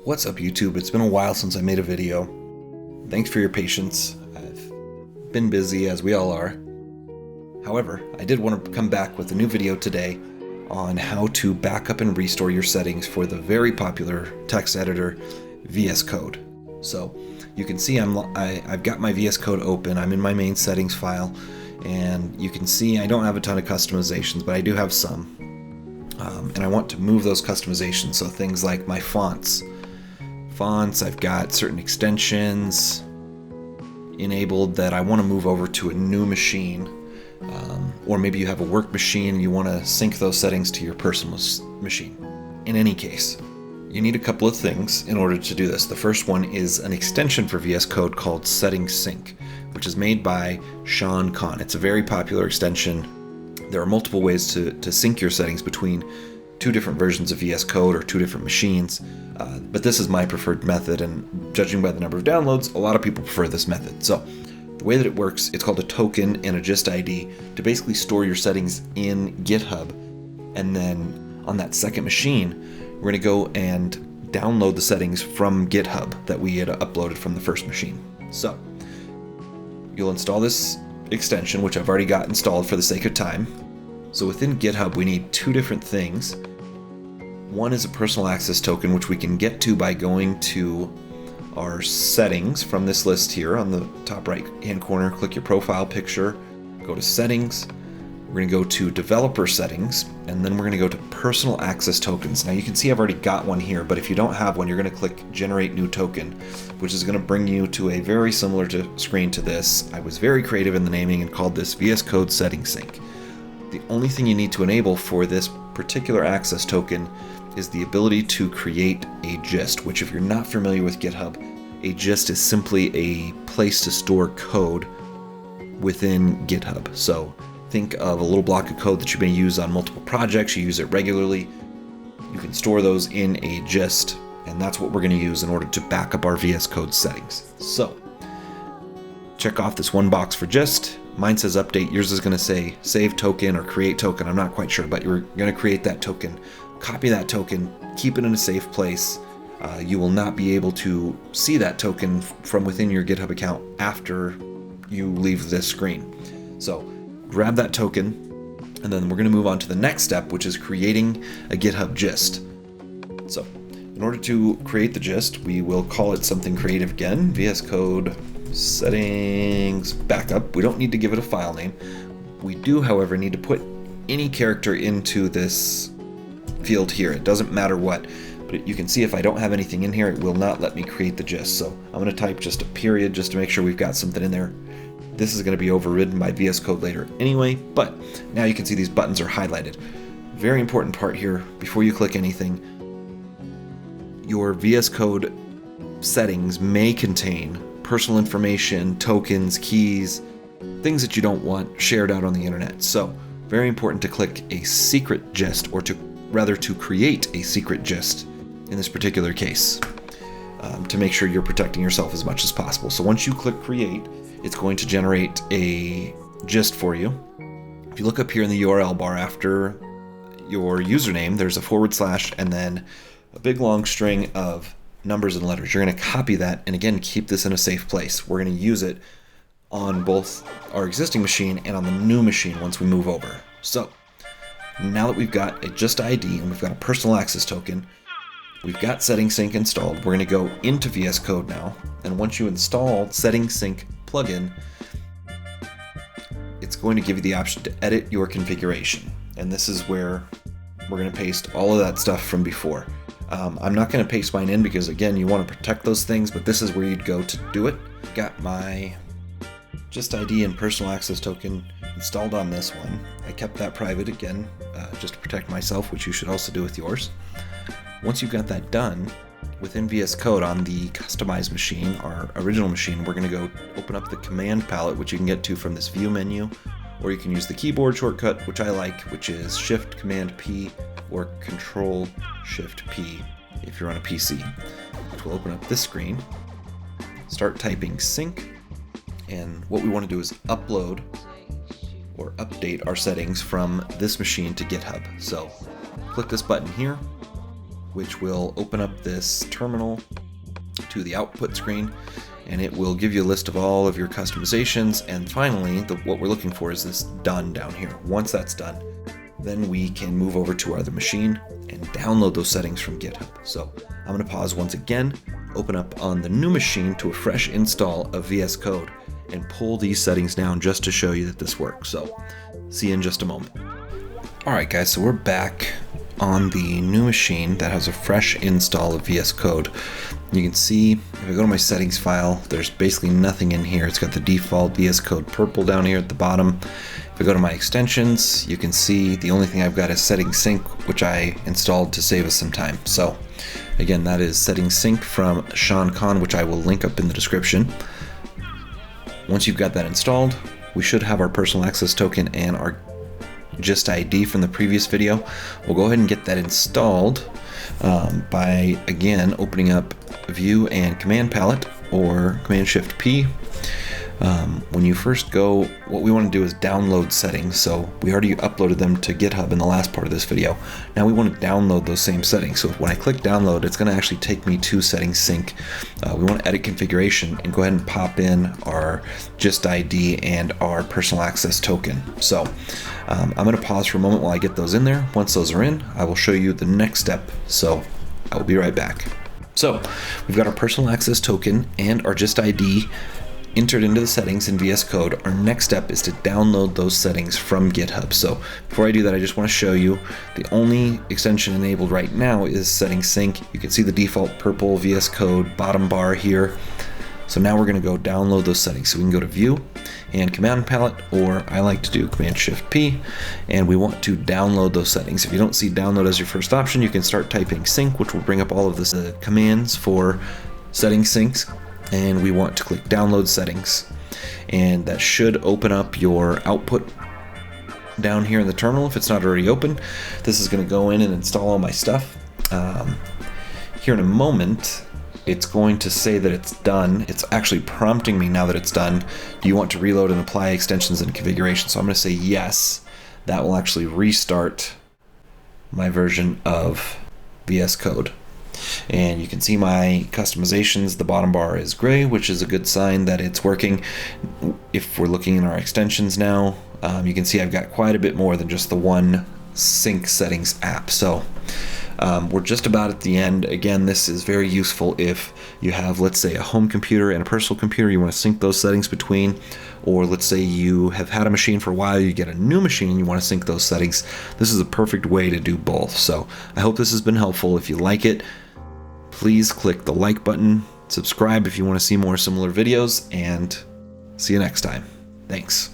What's up, YouTube? It's been a while since I made a video. Thanks for your patience. I've been busy, as we all are. However, I did want to come back with a new video today on how to back up and restore your settings for the very popular text editor VS Code. So you can see I've got my VS Code open. I'm in my main settings file, and you can see I don't have a ton of customizations, but I do have some. And I want to move those customizations, so things like my fonts, I've got certain extensions enabled that I want to move over to a new machine, or maybe you have a work machine and you want to sync those settings to your personal machine. In any case, you need a couple of things in order to do this. The first one is an extension for VS Code called Settings Sync, which is made by Sean Kahn. It's a very popular extension. There are multiple ways to sync your settings between two different versions of VS Code or two different machines, but this is my preferred method, and judging by the number of downloads, a lot of people prefer this method. So the way that it works, it's called a token and a gist ID to basically store your settings in GitHub, and then on that second machine, we're going to go and download the settings from GitHub that we had uploaded from the first machine. So you'll install this extension, which I've already got installed for the sake of time. So within GitHub, we need two different things. One is a personal access token, which we can get to by going to our settings from this list here on the top right hand corner. Click your profile picture, go to settings. We're going to go to developer settings, and then we're going to go to personal access tokens. Now you can see I've already got one here, but if you don't have one, you're going to click generate new token, which is going to bring you to a very similar screen to this. I was very creative in the naming and called this VS Code Settings Sync. The only thing you need to enable for this particular access token is the ability to create a gist, which, if you're not familiar with GitHub, a gist is simply a place to store code within GitHub. So think of a little block of code that you may use on multiple projects. You use it regularly. You can store those in a gist, and that's what we're going to use in order to back up our VS Code settings. So check off this one box for gist. Mine says update. Yours is going to say save token or create token. I'm not quite sure, but you're going to create that token. Copy that token. Keep it in a safe place. You will not be able to see that token from within your GitHub account after you leave this screen. So grab that token, and then we're going to move on to the next step, which is creating a GitHub gist. So in order to create the gist, we will call it something creative again, VS Code Settings Backup. We don't need to give it a file name. We do, however, need to put any character into this field here. It doesn't matter what, but you can see if I don't have anything in here, it will not let me create the gist. So I'm going to type just a period just to make sure we've got something in there. This is going to be overridden by VS Code later anyway, but now you can see these buttons are highlighted. Very important part here, before you click anything, your VS Code settings may contain personal information, tokens, keys, things that you don't want shared out on the internet. So very important to click a secret gist, or to create a secret gist in this particular case, to make sure you're protecting yourself as much as possible. So once you click create, it's going to generate a gist for you. If you look up here in the URL bar after your username, there's a / and then a big long string of numbers and letters. You're going to copy that, and again, keep this in a safe place. We're going to use it on both our existing machine and on the new machine once we move over. So now that we've got a gist ID and we've got a personal access token, we've got Settings Sync installed. We're going to go into VS Code now, and once you install Settings Sync plugin, it's going to give you the option to edit your configuration, and this is where we're going to paste all of that stuff from before. I'm not going to paste mine in because, again, you want to protect those things, but this is where you'd go to do it. Got my gist ID and personal access token installed on this one. I kept that private again, just to protect myself, which you should also do with yours. Once you've got that done, within VS Code on the customized machine, our original machine, we're going to go open up the command palette, which you can get to from this view menu, or you can use the keyboard shortcut, which I like, which is Shift Command P or Control Shift P if you're on a PC, which will open up this screen. Start typing sync, and what we want to do is upload or update our settings from this machine to GitHub. So click this button here, which will open up this terminal to the output screen, and it will give you a list of all of your customizations. And finally, what we're looking for is this done down here. Once that's done, then we can move over to our other machine and download those settings from GitHub. So I'm going to pause once again, open up on the new machine to a fresh install of VS Code, and pull these settings down just to show you that this works. So see you in just a moment. Alright guys, so we're back on the new machine that has a fresh install of VS Code. You can see if I go to my settings file, there's basically nothing in here. It's got the default VS Code purple down here at the bottom. If I go to my extensions, you can see the only thing I've got is Settings Sync, which I installed to save us some time. So again, that is Settings Sync from Sean Kahn, which I will link up in the description. Once you've got that installed, we should have our personal access token and our Gist ID from the previous video. We'll go ahead and get that installed by, again, opening up View and Command Palette, or Command Shift P. When you first go, what we want to do is download settings. So we already uploaded them to GitHub in the last part of this video. Now we want to download those same settings. So when I click download, it's going to actually take me to Settings Sync. We want to edit configuration and go ahead and pop in our Gist ID and our personal access token. So I'm going to pause for a moment while I get those in there. Once those are in, I will show you the next step. So I will be right back. So we've got our personal access token and our Gist ID entered into the settings in VS Code. Our next step is to download those settings from GitHub. So before I do that, I just want to show you the only extension enabled right now is Settings Sync. You can see the default purple VS Code bottom bar here. So now we're going to go download those settings. So we can go to View and Command Palette, or I like to do Command Shift P, and we want to download those settings. If you don't see download as your first option, you can start typing sync, which will bring up all of the commands for settings syncs. And we want to click download settings, and that should open up your output down here in the terminal if it's not already open. This is going to go in and install all my stuff. Here in a moment, it's going to say that it's done. It's actually prompting me now that it's done. Do you want to reload and apply extensions and configuration? So I'm going to say yes. That will actually restart my version of VS Code. And you can see my customizations. The bottom bar is gray, which is a good sign that it's working. If we're looking in our extensions now, you can see I've got quite a bit more than just the one sync settings app. So we're just about at the end. Again, this is very useful if you have, let's say, a home computer and a personal computer. You want to sync those settings between, or let's say you have had a machine for a while, you get a new machine and you want to sync those settings. This is a perfect way to do both. So I hope this has been helpful. If you like it, please click the like button, subscribe if you want to see more similar videos, and see you next time. Thanks.